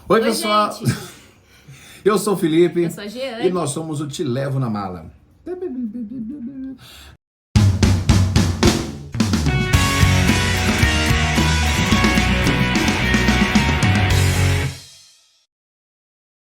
Oi, Oi, pessoal! gente. Eu sou o Felipe Eu sou a Jeane. e nós somos o Te Levo na Mala.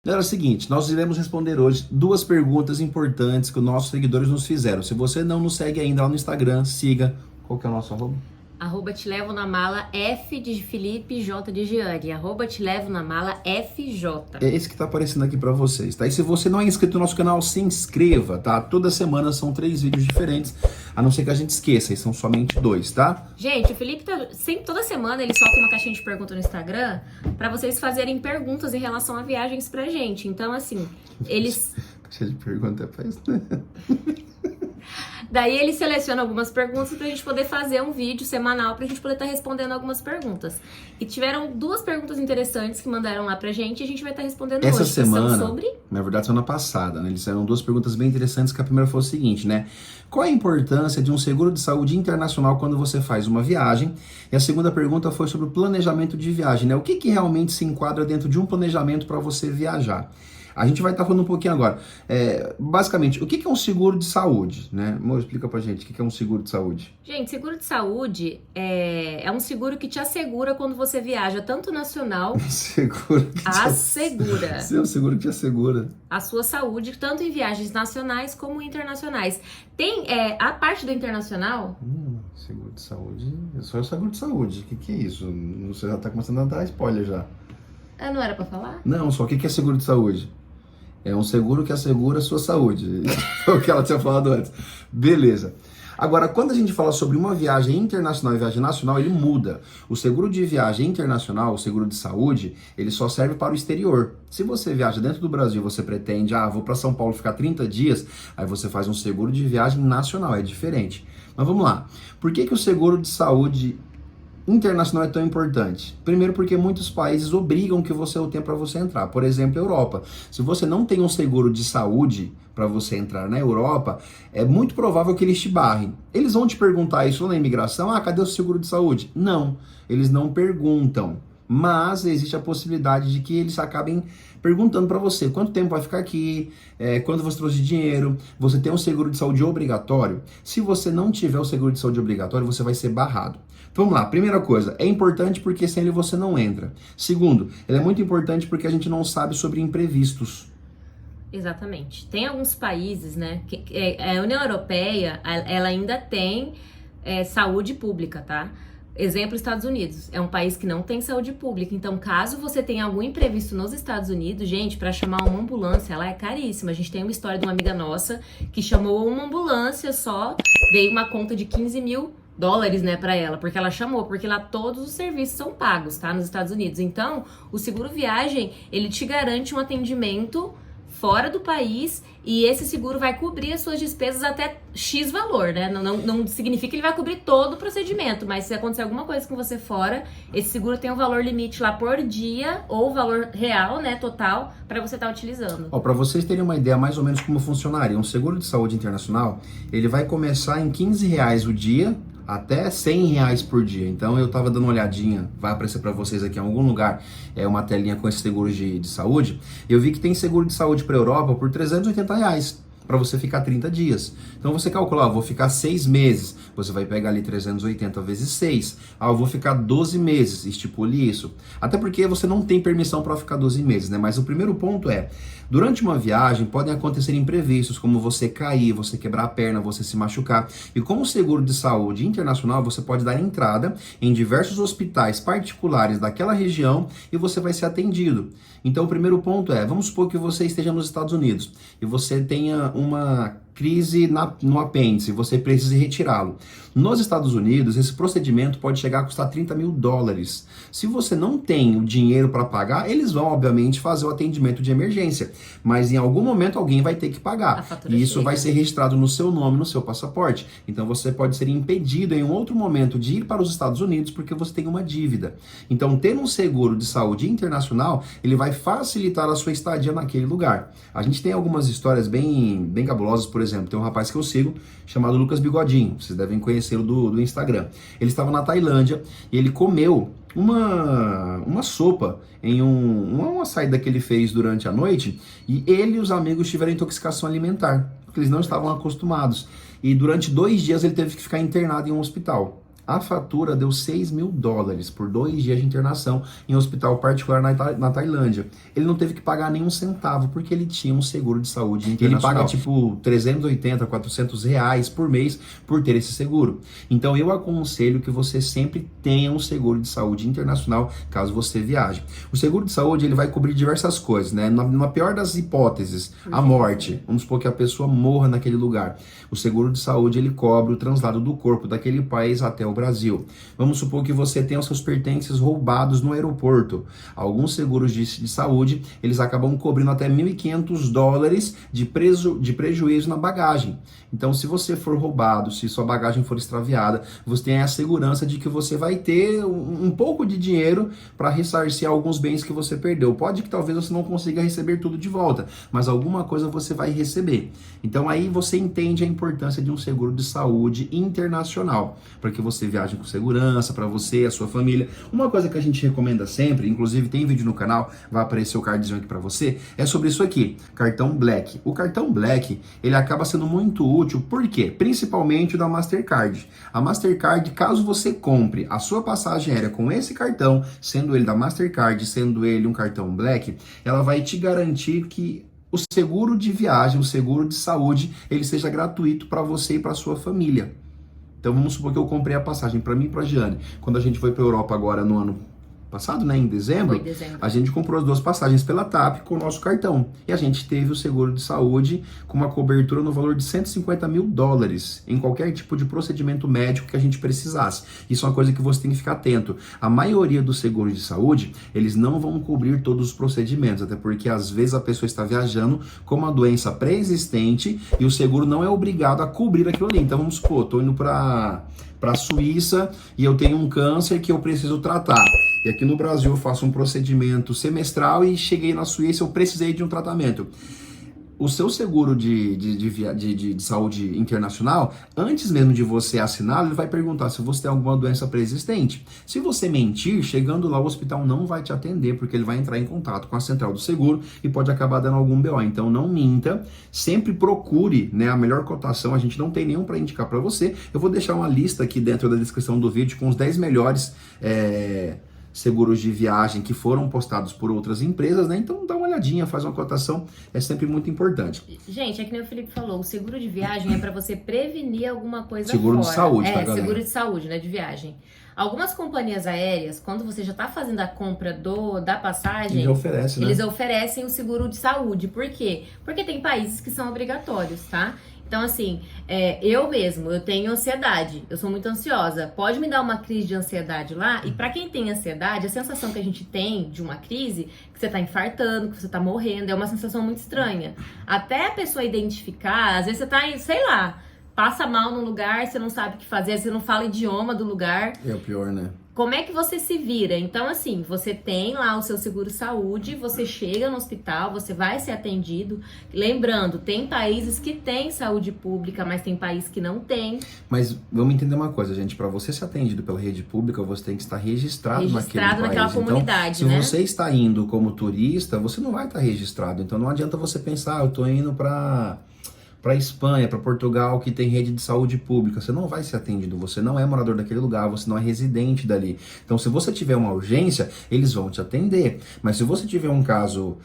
Era o seguinte, nós iremos responder hoje duas perguntas importantes que os nossos seguidores nos fizeram. Se você não nos segue ainda lá no Instagram, siga. Qual que é o nosso arroba? Arroba Te Levo na Mala, F de Felipe, J de Jeane. Arroba Te Levo na Mala, FJ. É esse que tá aparecendo aqui pra vocês, tá? E se você não é inscrito no nosso canal, se inscreva, tá? Toda semana são 3 vídeos diferentes, a não ser que a gente esqueça, e são somente 2, tá? Gente, o Felipe sempre, toda semana ele solta uma caixinha de perguntas no Instagram pra vocês fazerem perguntas em relação a viagens pra gente. Então, assim, eles... Caixa de pergunta é pra isso, né? Daí ele seleciona algumas perguntas pra gente poder fazer um vídeo semanal pra gente poder estar respondendo algumas perguntas. E tiveram duas perguntas interessantes que mandaram lá pra gente e a gente vai estar respondendo Essa hoje. semana, Que são sobre... na verdade semana passada, né? Eles fizeram duas perguntas bem interessantes, que a primeira foi o seguinte, né? Qual a importância de um seguro de saúde internacional quando você faz uma viagem? E a segunda pergunta foi sobre o planejamento de viagem, né? O que realmente se enquadra dentro de um planejamento para você viajar? A gente vai estar falando um pouquinho agora. Basicamente, o que é um seguro de saúde, né? Amor, explica pra gente o que é um seguro de saúde. Gente, seguro de saúde é um seguro que te assegura quando você viaja, tanto nacional, Seguro que assegura É um seguro que te assegura. a sua saúde, tanto em viagens nacionais como internacionais. Tem a parte do internacional, Seguro de saúde. É só o seguro de saúde. O que é isso? Você já tá começando a dar spoiler já. não era pra falar? Não, só o que é seguro de saúde? É um seguro que assegura a sua saúde. É o que ela tinha falado antes. Beleza. Agora, quando a gente fala sobre uma viagem internacional e viagem nacional, ele muda. O seguro de viagem internacional, o seguro de saúde, ele só serve para o exterior. Se você viaja dentro do Brasil, você pretende, vou para São Paulo ficar 30 dias, aí você faz um seguro de viagem nacional, é diferente. Mas vamos lá. Por que o seguro de saúde internacional é tão importante? Primeiro porque muitos países obrigam que você o tenha para você entrar. Por exemplo, a Europa. Se você não tem um seguro de saúde para você entrar na Europa, é muito provável que eles te barrem. Eles vão te perguntar isso na imigração, cadê o seguro de saúde? Não, eles não perguntam. Mas existe a possibilidade de que eles acabem perguntando para você quanto tempo vai ficar aqui, quanto você trouxe de dinheiro, você tem um seguro de saúde obrigatório. Se você não tiver o seguro de saúde obrigatório, você vai ser barrado. Então, vamos lá, primeira coisa, é importante porque sem ele você não entra. Segundo, ele é muito importante porque a gente não sabe sobre imprevistos. Exatamente. Tem alguns países, né, que a União Europeia, ela ainda tem saúde pública, tá? Exemplo, Estados Unidos. É um país que não tem saúde pública. Então, caso você tenha algum imprevisto nos Estados Unidos, gente, para chamar uma ambulância, ela é caríssima. A gente tem uma história de uma amiga nossa que chamou uma ambulância só, veio uma conta de $15.000, né, para ela, porque ela chamou, porque lá todos os serviços são pagos, tá, nos Estados Unidos. Então, o seguro viagem, ele te garante um atendimento fora do país e esse seguro vai cobrir as suas despesas até X valor, né? Não significa que ele vai cobrir todo o procedimento, mas se acontecer alguma coisa com você fora, esse seguro tem um valor limite lá por dia ou valor real, né, total, para você estar utilizando. Para vocês terem uma ideia mais ou menos como funcionaria, um seguro de saúde internacional, ele vai começar em R$ 15 o dia, até R$ 100 por dia. Então eu tava dando uma olhadinha, vai aparecer para vocês aqui em algum lugar, uma telinha com esse seguro de saúde. Eu vi que tem seguro de saúde para Europa por R$ 380 para você ficar 30 dias. Então você calcula, vou ficar 6 meses. Você vai pegar ali 380 vezes 6. Eu vou ficar 12 meses. Estipule isso. Até porque você não tem permissão para ficar 12 meses, né? Mas o primeiro ponto é, durante uma viagem podem acontecer imprevistos, como você cair, você quebrar a perna, você se machucar. E com o seguro de saúde internacional, você pode dar entrada em diversos hospitais particulares daquela região e você vai ser atendido. Então o primeiro ponto é, vamos supor que você esteja nos Estados Unidos e você tenha uma crise no apêndice, você precisa retirá-lo. Nos Estados Unidos, esse procedimento pode chegar a custar $30.000. Se você não tem o dinheiro para pagar, eles vão, obviamente, fazer o atendimento de emergência, mas em algum momento alguém vai ter que pagar. E isso vai ser registrado no seu nome, no seu passaporte. Então você pode ser impedido em um outro momento de ir para os Estados Unidos porque você tem uma dívida. Então, ter um seguro de saúde internacional, ele vai facilitar a sua estadia naquele lugar. A gente tem algumas histórias bem cabulosas, por exemplo, tem um rapaz que eu sigo chamado Lucas Bigodinho, vocês devem conhecê-lo do Instagram. Ele estava na Tailândia e ele comeu uma sopa em uma saída que ele fez durante a noite e ele e os amigos tiveram intoxicação alimentar, porque eles não estavam acostumados. E durante 2 dias ele teve que ficar internado em um hospital. A fatura deu $6.000 por 2 dias de internação em um hospital particular na Tailândia. Ele não teve que pagar nenhum centavo, porque ele tinha um seguro de saúde internacional. Ele paga tipo 380, R$ 400 por mês por ter esse seguro. Então eu aconselho que você sempre tenha um seguro de saúde internacional, caso você viaje. O seguro de saúde ele vai cobrir diversas coisas, né? Na pior das hipóteses, a morte. Vamos supor que a pessoa morra naquele lugar. O seguro de saúde ele cobre o translado do corpo daquele país até o Brasil. Vamos supor que você tenha os seus pertences roubados no aeroporto. Alguns seguros de saúde, eles acabam cobrindo até $1.500 de prejuízo na bagagem. Então, se você for roubado, se sua bagagem for extraviada, você tem a segurança de que você vai ter um pouco de dinheiro para ressarcir alguns bens que você perdeu. Pode que talvez você não consiga receber tudo de volta, mas alguma coisa você vai receber. Então, aí você entende a importância de um seguro de saúde internacional, para que você viaje com segurança, para você e a sua família. Uma coisa que a gente recomenda sempre, inclusive tem vídeo no canal, vai aparecer o cardzinho aqui para você, é sobre isso aqui, cartão Black. O cartão Black, ele acaba sendo muito útil, por quê? Principalmente o da Mastercard. A Mastercard, caso você compre a sua passagem aérea com esse cartão, sendo ele da Mastercard, sendo ele um cartão Black, ela vai te garantir que o seguro de viagem, o seguro de saúde, ele seja gratuito para você e para sua família. Então vamos supor que eu comprei a passagem para mim e para a Giane. Quando a gente foi para a Europa agora no ano passado, né, em dezembro, a gente comprou as 2 passagens pela TAP com o nosso cartão. E a gente teve o seguro de saúde com uma cobertura no valor de $150.000 em qualquer tipo de procedimento médico que a gente precisasse. Isso é uma coisa que você tem que ficar atento. A maioria dos seguros de saúde, eles não vão cobrir todos os procedimentos, até porque às vezes a pessoa está viajando com uma doença pré-existente e o seguro não é obrigado a cobrir aquilo ali. Então vamos supor, estou indo para a Suíça e eu tenho um câncer que eu preciso tratar. E aqui no Brasil eu faço um procedimento semestral e cheguei na Suíça, eu precisei de um tratamento. O seu seguro de saúde internacional, antes mesmo de você assinar, ele vai perguntar se você tem alguma doença pré-existente. Se você mentir, chegando lá o hospital não vai te atender, porque ele vai entrar em contato com a central do seguro e pode acabar dando algum BO. Então não minta, sempre procure, né, a melhor cotação. A gente não tem nenhum para indicar para você. Eu vou deixar uma lista aqui dentro da descrição do vídeo com os 10 melhores seguros de viagem que foram postados por outras empresas, né? Então dá uma olhadinha, faz uma cotação, é sempre muito importante. Gente, é que nem o Felipe falou, o seguro de viagem é para você prevenir alguma coisa seguro fora. De saúde, tá, galera? Seguro de saúde, né, de viagem. Algumas companhias aéreas, quando você já está fazendo a compra da passagem, eles oferecem o seguro de saúde. Por quê? Porque tem países que são obrigatórios, tá? Então, assim, eu tenho ansiedade, eu sou muito ansiosa. Pode me dar uma crise de ansiedade lá, e pra quem tem ansiedade, a sensação que a gente tem de uma crise, que você tá infartando, que você tá morrendo, é uma sensação muito estranha. Até a pessoa identificar, às vezes você tá, sei lá, passa mal num lugar, você não sabe o que fazer, você não fala o idioma do lugar. É o pior, né? Como é que você se vira? Então, assim, você tem lá o seu seguro-saúde, você chega no hospital, você vai ser atendido. Lembrando, tem países que têm saúde pública, mas tem países que não têm. Mas vamos entender uma coisa, gente. Para você ser atendido pela rede pública, você tem que estar registrado naquela comunidade, então, né? Se você está indo como turista, você não vai estar registrado. Então, não adianta você pensar, eu tô indo para Espanha, para Portugal, que tem rede de saúde pública. Você não vai ser atendido, você não é morador daquele lugar, você não é residente dali. Então, se você tiver uma urgência, eles vão te atender. Mas se você tiver um caso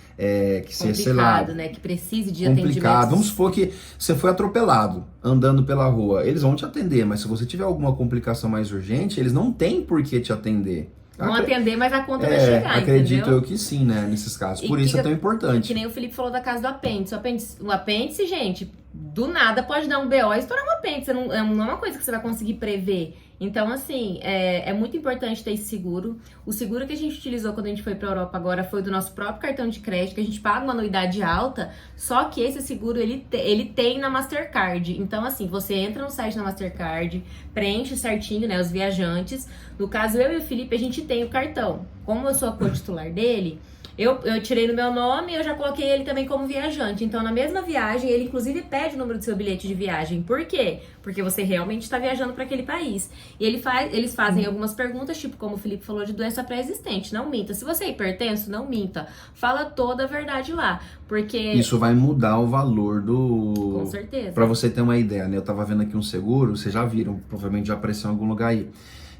que seja, sei lá, né? Que precise de complicado, vamos supor que você foi atropelado andando pela rua, eles vão te atender. Mas se você tiver alguma complicação mais urgente, eles não têm por que te atender. Vão atender, mas a conta vai chegar, acredito entendeu? Eu que sim, né, nesses casos. Por isso é tão importante. Que nem o Felipe falou da casa do apêndice. O apêndice, gente, do nada pode dar um BO e estourar um apêndice. Não é uma coisa que você vai conseguir prever. Então, assim, é muito importante ter esse seguro. O seguro que a gente utilizou quando a gente foi pra Europa agora foi do nosso próprio cartão de crédito, que a gente paga uma anuidade alta, só que esse seguro, ele tem na Mastercard. Então, assim, você entra no site da Mastercard, preenche certinho, né, os viajantes. No caso, eu e o Felipe, a gente tem o cartão. Como eu sou a co-titular dele, Eu tirei no meu nome e eu já coloquei ele também como viajante. Então, na mesma viagem, ele inclusive pede o número do seu bilhete de viagem. Por quê? Porque você realmente está viajando para aquele país. E eles fazem algumas perguntas, tipo como o Felipe falou, de doença pré-existente. Não minta. Se você é hipertenso, não minta. Fala toda a verdade lá. Porque... Isso vai mudar o valor do... Com certeza. Pra você ter uma ideia, né? Eu tava vendo aqui um seguro, vocês já viram, provavelmente já apareceu em algum lugar aí.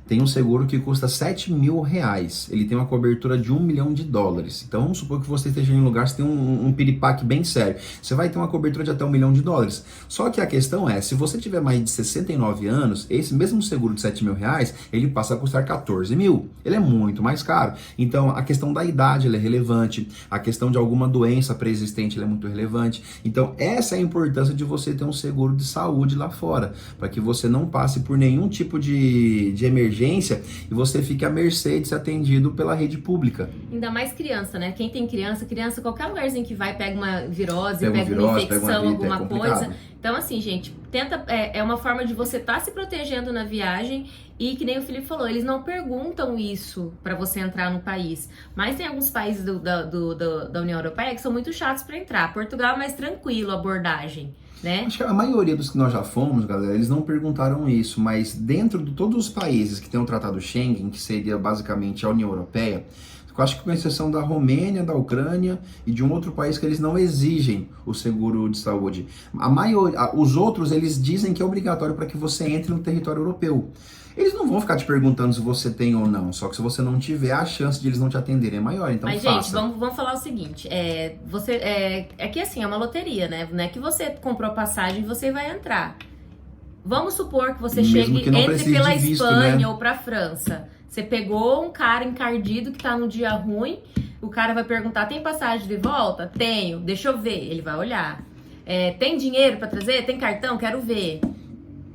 Tem um seguro que custa R$7.000. Ele tem uma cobertura de $1 milhão. Então vamos supor que você esteja em um lugar, você tem um piripaque bem sério. Você vai ter uma cobertura de até $1 milhão. Só que a questão é, se você tiver mais de 69 anos, esse mesmo seguro de R$7.000, ele passa a custar 14 mil. Ele é muito mais caro. Então a questão da idade ela é relevante. A questão de alguma doença pré-existente ela é muito relevante. Então essa é a importância de você ter um seguro de saúde lá fora. Para que você não passe por nenhum tipo de emergência e você fique à mercê de ser atendido pela rede pública. Ainda mais criança, né? Quem tem criança, qualquer lugarzinho que vai, pega uma virose, pega uma infecção, alguma é coisa. Então, assim, gente, é uma forma de você estar se protegendo na viagem e, que nem o Felipe falou, eles não perguntam isso para você entrar no país. Mas tem alguns países da União Europeia que são muito chatos para entrar. Portugal é mais tranquilo a abordagem. Né? Acho que a maioria dos que nós já fomos, galera, eles não perguntaram isso, mas dentro de todos os países que tem o Tratado Schengen, que seria basicamente a União Europeia, eu acho que com exceção da Romênia, da Ucrânia e de um outro país que eles não exigem o seguro de saúde. Os outros, eles dizem que é obrigatório para que você entre no território europeu. Eles não vão ficar te perguntando se você tem ou não, só que se você não tiver, a chance de eles não te atenderem é maior, então mas, faça. Gente, vamos falar o seguinte, é que assim, é uma loteria, né? Não é que você comprou a passagem e você vai entrar. Vamos supor que você entre pela visto, Espanha, né? Ou pra França. Você pegou um cara encardido que tá num dia ruim, o cara vai perguntar, tem passagem de volta? Tenho, deixa eu ver. Ele vai olhar. Tem dinheiro pra trazer? Tem cartão? Quero ver.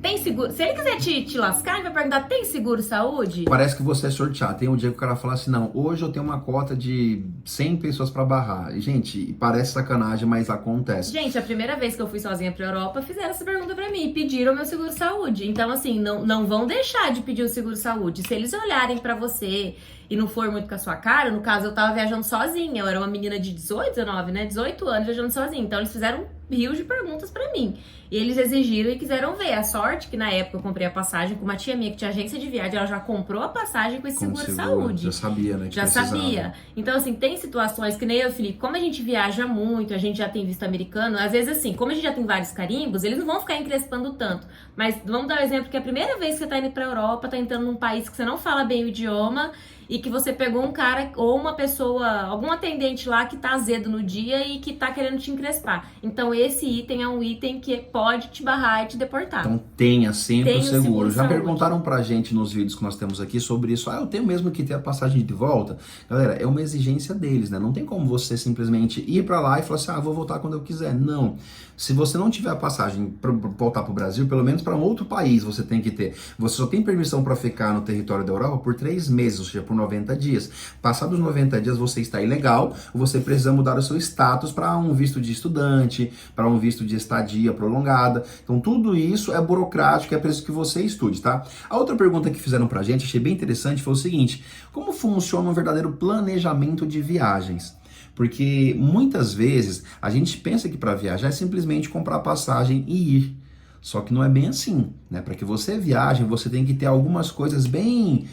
Tem seguro? Se ele quiser te lascar, ele vai perguntar, tem seguro saúde? Parece que você é sorteado. Tem um dia que o cara fala assim, não, hoje eu tenho uma cota de 100 pessoas pra barrar. E, gente, parece sacanagem, mas acontece. Gente, a primeira vez que eu fui sozinha pra Europa, fizeram essa pergunta pra mim, pediram meu seguro saúde. Então, assim, não vão deixar de pedir o seguro saúde. Se eles olharem pra você e não for muito com a sua cara, no caso, eu tava viajando sozinha. Eu era uma menina de 18 anos viajando sozinha. Então, eles fizeram rios de perguntas pra mim. E eles exigiram e quiseram ver. A sorte que na época eu comprei a passagem com uma tia minha que tinha agência de viagem, ela já comprou a passagem com esse seguro saúde. Já sabia, né? Já sabia. Então, assim, tem situações que nem eu, Felipe, como a gente viaja muito, a gente já tem visto americano, às vezes assim, como a gente já tem vários carimbos, eles não vão ficar encrespando tanto. Mas vamos dar um exemplo que a primeira vez que você tá indo pra Europa, tá entrando num país que você não fala bem o idioma e que você pegou um cara ou uma pessoa, algum atendente lá que tá azedo no dia e que tá querendo te encrespar. Então esse item é um item que pode te barrar e te deportar. Então tenha sempre o seguro. Já perguntaram pra gente nos vídeos que nós temos aqui sobre isso. Eu tenho mesmo que ter a passagem de volta. Galera, é uma exigência deles, né? Não tem como você simplesmente ir pra lá e falar assim, vou voltar quando eu quiser. Não. Se você não tiver a passagem pra voltar pro Brasil, pelo menos para um outro país você tem que ter. Você só tem permissão para ficar no território da Europa por 3 meses, ou seja, por 90 dias. Passados os 90 dias você está ilegal, você precisa mudar o seu status para um visto de estudante, para um visto de estadia prolongada. Então tudo isso é burocrático, é preciso que você estude, tá? A outra pergunta que fizeram pra gente, achei bem interessante, foi o seguinte: como funciona um verdadeiro planejamento de viagens? Porque muitas vezes a gente pensa que para viajar é simplesmente comprar passagem e ir. Só que não é bem assim, né? Para que você viaje, você tem que ter algumas coisas bem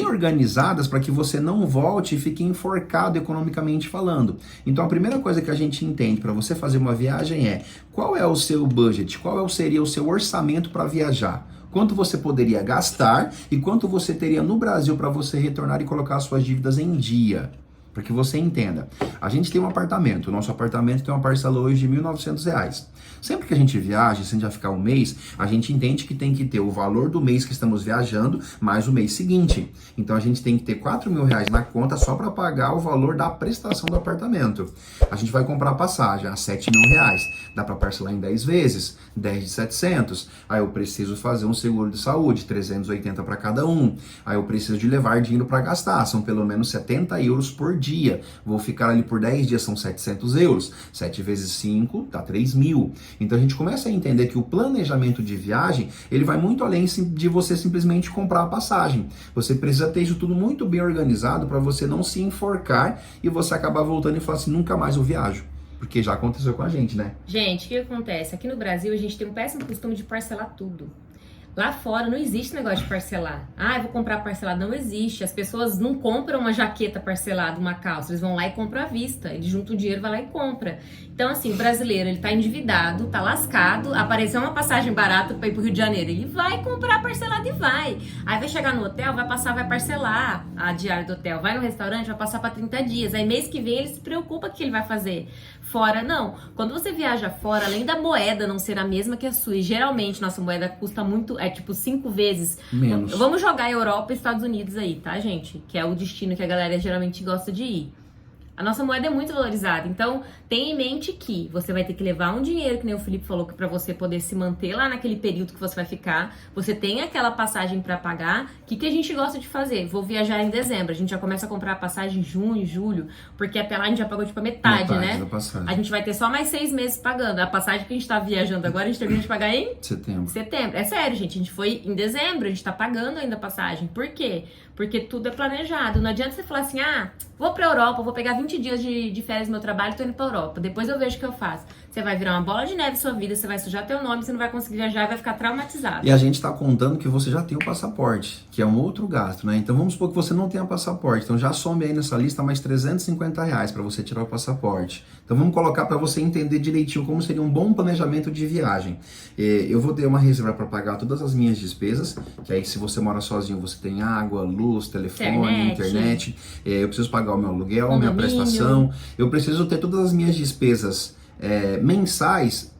organizadas para que você não volte e fique enforcado economicamente falando. Então a primeira coisa que a gente entende para você fazer uma viagem é qual é o seu budget, seria o seu orçamento para viajar. Quanto você poderia gastar e quanto você teria no Brasil para você retornar e colocar suas dívidas em dia. Para que você entenda, a gente tem um apartamento, o nosso apartamento tem uma parcela hoje de R$1.900. Sempre que a gente viaja, se a gente vai ficar um mês, a gente entende que tem que ter o valor do mês que estamos viajando, mais o mês seguinte. Então a gente tem que ter R$4.000 na conta só para pagar o valor da prestação do apartamento. A gente vai comprar passagem a R$7.000, dá para parcelar em 10 vezes, 10 de 700. Aí eu preciso fazer um seguro de saúde, 380 para cada um. Aí eu preciso de levar dinheiro para gastar, são pelo menos 70 euros por dia. dia. Vou ficar ali por 10 dias, são 700 euros. 7 vezes 5 dá 3.000. Então a gente começa a entender que o planejamento de viagem, ele vai muito além de você simplesmente comprar a passagem. Você precisa ter isso tudo muito bem organizado para você não se enforcar e você acabar voltando e falar assim, nunca mais eu viajo. Porque já aconteceu com a gente, né? Gente, o que acontece? Aqui no Brasil a gente tem um péssimo costume de parcelar tudo. Lá fora não existe negócio de parcelar. Ah, eu vou comprar parcelado. Não existe. As pessoas não compram uma jaqueta parcelada, uma calça. Eles vão lá e compram à vista. Eles juntam o dinheiro, vai lá e compra. Então, assim, o brasileiro, ele tá endividado, tá lascado, apareceu uma passagem barata pra ir pro Rio de Janeiro. Ele vai comprar parcelado e vai. Aí vai chegar no hotel, vai passar, vai parcelar a diária do hotel. Vai no restaurante, vai passar pra 30 dias. Aí mês que vem ele se preocupa com o que ele vai fazer. Fora, não. Quando você viaja fora, além da moeda não ser a mesma que a sua, e geralmente nossa moeda custa muito, tipo 5 vezes menos. Vamos jogar Europa e Estados Unidos aí, tá, gente? Que é o destino que a galera geralmente gosta de ir. A nossa moeda é muito valorizada, então tenha em mente que você vai ter que levar um dinheiro, que nem o Felipe falou, que para você poder se manter lá naquele período que você vai ficar, você tem aquela passagem para pagar. O que a gente gosta de fazer? Vou viajar em dezembro, a gente já começa a comprar a passagem em junho, julho, porque até lá a gente já pagou tipo a metade, né? Da passagem. A gente vai ter só mais 6 meses pagando. A passagem que a gente tá viajando agora, a gente termina de pagar em setembro. É sério, gente, a gente foi em dezembro, a gente tá pagando ainda a passagem. Por quê? Porque tudo é planejado. Não adianta você falar assim, vou pra Europa, vou pegar 20 dias de férias no meu trabalho, tô indo pra Europa. Depois eu vejo o que eu faço. Você vai virar uma bola de neve na sua vida, você vai sujar teu nome, você não vai conseguir viajar e vai ficar traumatizado. E a gente tá contando que você já tem o passaporte, que é um outro gasto, né? Então vamos supor que você não tenha passaporte. Então já some aí nessa lista mais R$350 para você tirar o passaporte. Então vamos colocar para você entender direitinho como seria um bom planejamento de viagem. Eu vou ter uma reserva para pagar todas as minhas despesas, que aí se você mora sozinho, você tem água, luz, telefone, internet. Eu preciso pagar o meu aluguel, minha prestação. Eu preciso ter todas as minhas despesas mensais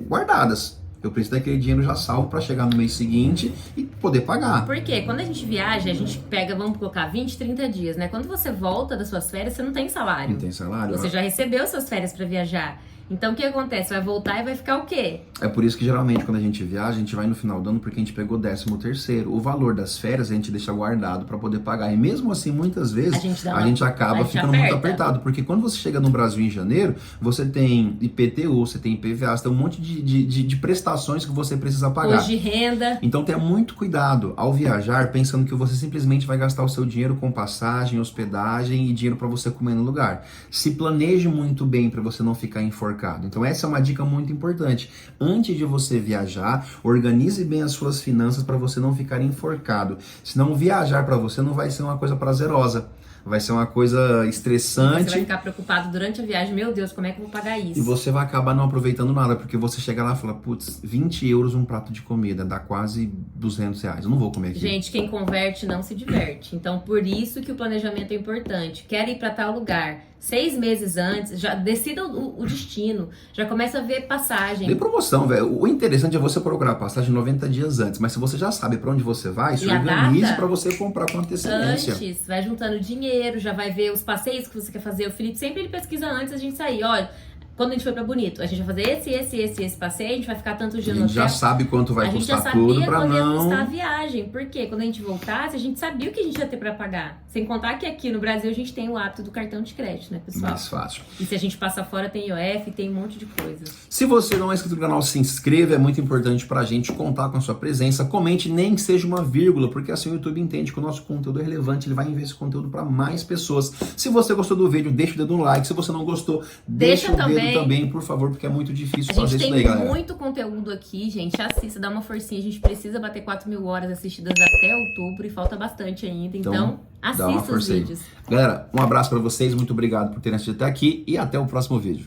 guardadas. Eu preciso daquele dinheiro já salvo para chegar no mês seguinte e poder pagar. Porque quando a gente viaja, a gente pega, vamos colocar 20, 30 dias, né? Quando você volta das suas férias, você não tem salário. Não tem salário. Você já recebeu suas férias para viajar. Então o que acontece? Vai voltar e vai ficar o quê? É por isso que geralmente quando a gente viaja, a gente vai no final do ano porque a gente pegou 13º. O valor das férias a gente deixa guardado para poder pagar. E mesmo assim, muitas vezes, a gente acaba ficando muito apertado. Porque quando você chega no Brasil em janeiro, você tem IPTU, você tem IPVA, você tem um monte de prestações que você precisa pagar. Hoje de renda. Então tenha muito cuidado ao viajar, pensando que você simplesmente vai gastar o seu dinheiro com passagem, hospedagem e dinheiro para você comer no lugar. Se planeje muito bem para você não ficar enforcado. Então essa é uma dica muito importante. Antes de você viajar, organize bem as suas finanças para você não ficar enforcado. Senão viajar para você não vai ser uma coisa prazerosa. Vai ser uma coisa estressante. Você vai ficar preocupado durante a viagem. Meu Deus, como é que eu vou pagar isso? E você vai acabar não aproveitando nada, porque você chega lá e fala, putz, 20 euros um prato de comida, dá quase R$200. Eu não vou comer aqui. Gente, quem converte não se diverte. Então, por isso que o planejamento é importante. Quer ir para tal lugar? 6 meses antes, já decida o destino, já começa a ver passagem. Tem promoção, velho. O interessante é você procurar a passagem 90 dias antes, mas se você já sabe para onde você vai, se organize para você comprar com antecedência. Antes, vai juntando dinheiro, já vai ver os passeios que você quer fazer. O Felipe sempre ele pesquisa antes da gente sair. Olha, quando a gente foi pra Bonito, a gente vai fazer esse passeio, a gente vai ficar tantos dias no hotel. A gente já sabe quanto vai custar tudo pra não... A gente já sabia quanto ia custar a viagem. Por quê? Quando a gente voltasse, a gente sabia o que a gente ia ter pra pagar. Sem contar que aqui no Brasil a gente tem o hábito do cartão de crédito, né, pessoal? Mais fácil. E se a gente passa fora, tem IOF, tem um monte de coisa. Se você não é inscrito no canal, se inscreva. É muito importante pra gente contar com a sua presença. Comente, nem que seja uma vírgula, porque assim o YouTube entende que o nosso conteúdo é relevante. Ele vai enviar esse conteúdo pra mais pessoas. Se você gostou do vídeo, deixa o dedo no like. Se você não gostou, deixa o dedo também, por favor, porque é muito difícil fazer isso daí, galera. A gente tem muito conteúdo aqui, gente. Assista, dá uma forcinha. A gente precisa bater 4.000 horas assistidas até outubro e falta bastante ainda. Então assista os vídeos. Galera, um abraço pra vocês. Muito obrigado por terem assistido até aqui e até o próximo vídeo.